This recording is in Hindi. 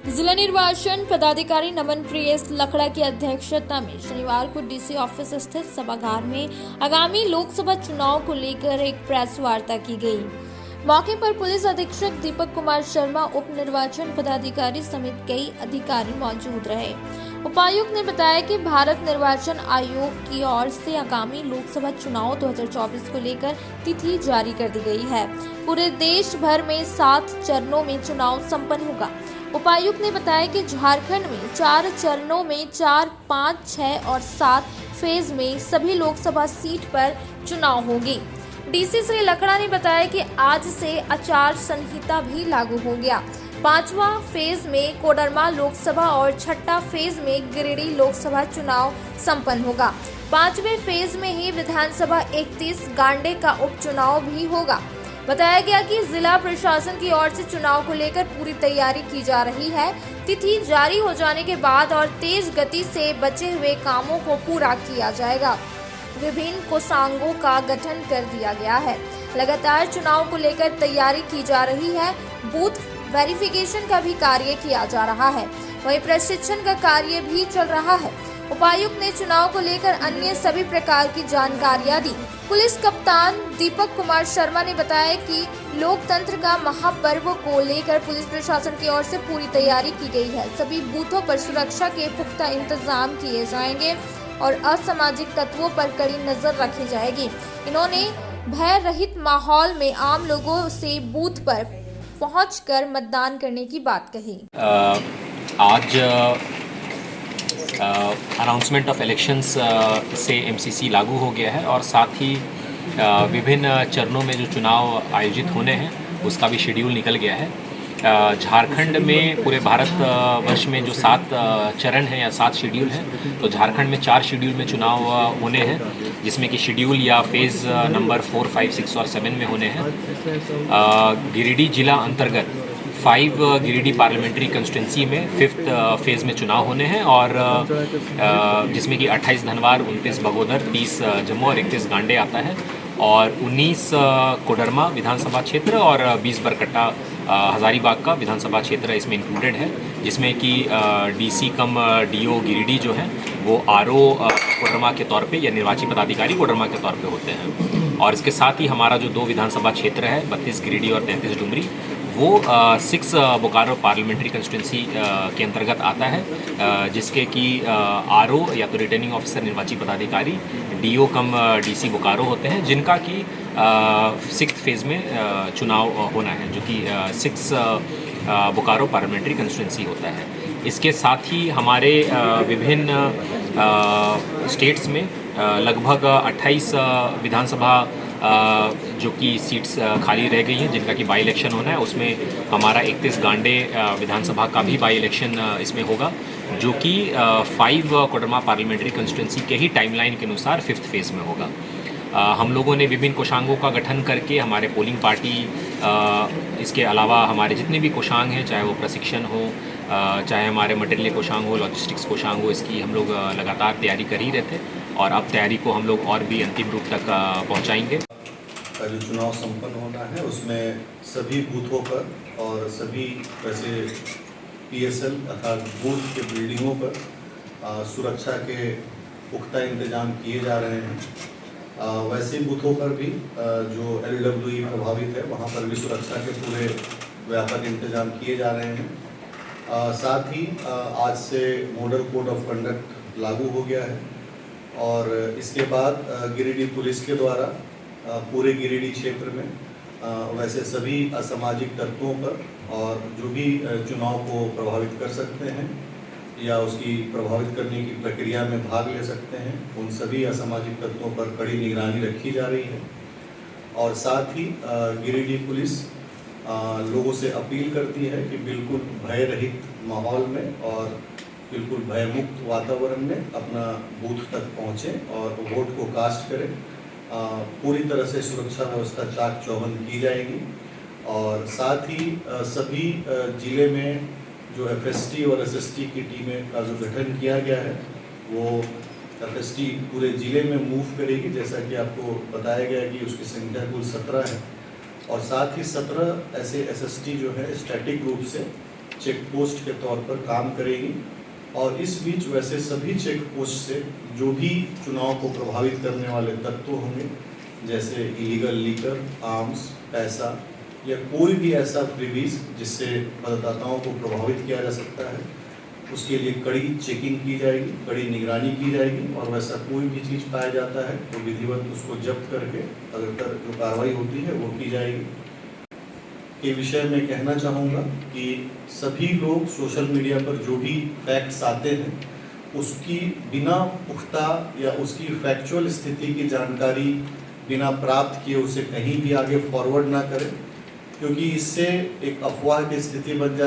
जिला निर्वाचन पदाधिकारी नमन प्रियेश लखड़ा की अध्यक्षता में शनिवार को डीसी ऑफिस स्थित सभागार में आगामी लोकसभा चुनाव को लेकर एक प्रेस वार्ता की गई। मौके पर पुलिस अधीक्षक दीपक कुमार शर्मा, उप निर्वाचन पदाधिकारी समेत कई अधिकारी मौजूद रहे। उपायुक्त ने बताया कि भारत निर्वाचन आयोग की ओर से आगामी लोकसभा चुनाव 2024 को लेकर तिथि जारी कर दी गई है। पूरे देश भर में 7 चरणों में चुनाव संपन्न होगा। उपायुक्त ने बताया कि झारखंड में 4 चरणों में 4, 5, 6 और 7 फेज में सभी लोकसभा सीट पर चुनाव होगी। डीसी श्री लखड़ा ने बताया कि आज से आचार संहिता भी लागू हो गया। 5वां फेज में कोडरमा लोकसभा और 6ठा फेज में गिरिडीह लोकसभा चुनाव संपन्न होगा। 5वें फेज में ही विधानसभा 31 गांडे का उपचुनाव भी होगा। बताया गया कि जिला प्रशासन की ओर से चुनाव को लेकर पूरी तैयारी की जा रही है। तिथि जारी हो जाने के बाद और तेज गति से बचे हुए कामों को पूरा किया जाएगा। विभिन्न कोषांगों का गठन कर दिया गया है। लगातार चुनाव को लेकर तैयारी की जा रही है। बूथ वेरिफिकेशन का भी कार्य किया जा रहा है, वहीं प्रशिक्षण का कार्य भी चल रहा है। उपायुक्त ने चुनाव को लेकर अन्य सभी प्रकार की जानकारियां दी। पुलिस कप्तान दीपक कुमार शर्मा ने बताया कि लोकतंत्र का महापर्व को लेकर पुलिस प्रशासन की ओर से पूरी तैयारी की गई है। सभी बूथों पर सुरक्षा के पुख्ता इंतजाम किए जाएंगे और असामाजिक तत्वों पर कड़ी नजर रखी जाएगी। इन्होंने भय रहित माहौल में आम लोगों से बूथ पर पहुंचकर मतदान करने की बात कही। आज अनाउंसमेंट ऑफ इलेक्शंस से एमसीसी लागू हो गया है और साथ ही विभिन्न चरणों में जो चुनाव आयोजित होने हैं उसका भी शेड्यूल निकल गया है। झारखंड में पूरे भारत वर्ष में जो 7 चरण हैं या 7 शेड्यूल हैं, तो झारखंड में 4 शेड्यूल में चुनाव होने हैं, जिसमें कि शेड्यूल या फेज़ नंबर 4, 5, 6 और 7 में होने हैं। गिरिडीह जिला अंतर्गत 5 गिरिडीह पार्लियामेंट्री कंस्टिट्यूंसी में 5th फेज़ में चुनाव होने हैं और जिसमें कि 28 धनवार, 29 बगोदर, 30 जम्मू और 31 गांडे आता है और 19 कोडरमा विधानसभा क्षेत्र और 20 बरकट्टा हज़ारीबाग का विधानसभा क्षेत्र इसमें इंक्लूडेड है, जिसमें कि डीसी कम डीओ गिरिडीह जो है वो आरओ कोडरमा के तौर पे या निर्वाची पदाधिकारी कोडरमा के तौर पे होते हैं। और इसके साथ ही हमारा जो 2 विधानसभा क्षेत्र है 32 गिरिडीह और 33 डुमरी, वो 6 बोकारो पार्लियामेंट्री कंस्टिट्यूंसी के अंतर्गत आता है, जिसके कि आरओ या तो रिटर्निंग ऑफिसर निर्वाची पदाधिकारी डीओ कम डीसी बोकारो होते हैं, जिनका कि 6th फेज़ में चुनाव होना है, जो कि 6 बोकारो पार्लियामेंट्री कंस्टिट्यूंसी होता है। इसके साथ ही हमारे विभिन्न स्टेट्स में लगभग 28 विधानसभा जो कि सीट्स खाली रह गई हैं, जिनका कि बाई इलेक्शन होना है। उसमें हमारा 31 गांडे विधानसभा का भी बाई इलेक्शन इसमें होगा, जो कि 5 कोडरमा पार्लियामेंट्री कंस्टिट्यूंसी के ही टाइमलाइन के अनुसार 5th फेज़ में होगा। हम लोगों ने विभिन्न कोषांगों का गठन करके हमारे पोलिंग पार्टी, इसके अलावा हमारे जितने भी कोषांग हैं, चाहे वो प्रशिक्षण हो, चाहे हमारे मटेरियल कोषांग हो, लॉजिस्टिक्स कोषांग हो, इसकी हम लोग लगातार तैयारी कर ही रहे थे और अब तैयारी को हम लोग और भी अंतिम रूप तक पहुंचाएंगे। का जो चुनाव संपन्न होना है उसमें सभी बूथों पर और सभी वैसे पीएसएल अर्थात बूथ के बिल्डिंगों पर सुरक्षा के पुख्ता इंतजाम किए जा रहे हैं। वैसे बूथों पर भी जो LWE प्रभावित है वहाँ पर भी सुरक्षा के पूरे व्यापक इंतजाम किए जा रहे हैं। साथ ही आज से मॉडल कोड ऑफ कंडक्ट लागू हो गया है और इसके बाद गिरिडीह पुलिस के द्वारा पूरे गिरिडीह क्षेत्र में वैसे सभी असामाजिक तत्वों पर और जो भी चुनाव को प्रभावित कर सकते हैं या उसकी प्रभावित करने की प्रक्रिया में भाग ले सकते हैं, उन सभी असामाजिक तत्वों पर कड़ी निगरानी रखी जा रही है। और साथ ही गिरिडीह पुलिस लोगों से अपील करती है कि बिल्कुल भय रहित माहौल में और बिल्कुल भयमुक्त वातावरण में अपना बूथ तक पहुँचें और वोट को कास्ट करें। पूरी तरह से सुरक्षा व्यवस्था चाक चौबंद की जाएगी और साथ ही सभी जिले में जो FST और SST की टीमें का जो गठन किया गया है वो FST पूरे ज़िले में मूव करेगी, जैसा कि आपको बताया गया कि उसकी संख्या कुल 17 है और साथ ही 17 ऐसे SST जो है स्टैटिक रूप से चेक पोस्ट के तौर पर काम करेगी और इस बीच वैसे सभी चेक पोस्ट से जो भी चुनाव को प्रभावित करने वाले तत्व होंगे, जैसे इलीगल लीकर, आर्म्स, पैसा या कोई भी ऐसा फ्रीबीज जिससे मतदाताओं को प्रभावित किया जा सकता है, उसके लिए कड़ी चेकिंग की जाएगी, कड़ी निगरानी की जाएगी और वैसा कोई भी चीज़ पाया जाता है तो विधिवत उसको जब्त करके अगर जो कार्रवाई होती है वो की जाएगी। के विषय में कहना चाहूँगा कि सभी लोग सोशल मीडिया पर जो भी फैक्ट्स आते हैं उसकी बिना पुख्ता या उसकी फैक्चुअल स्थिति की जानकारी बिना प्राप्त किए उसे कहीं भी आगे फॉरवर्ड ना करें, क्योंकि इससे एक अफवाह की स्थिति बन जाए।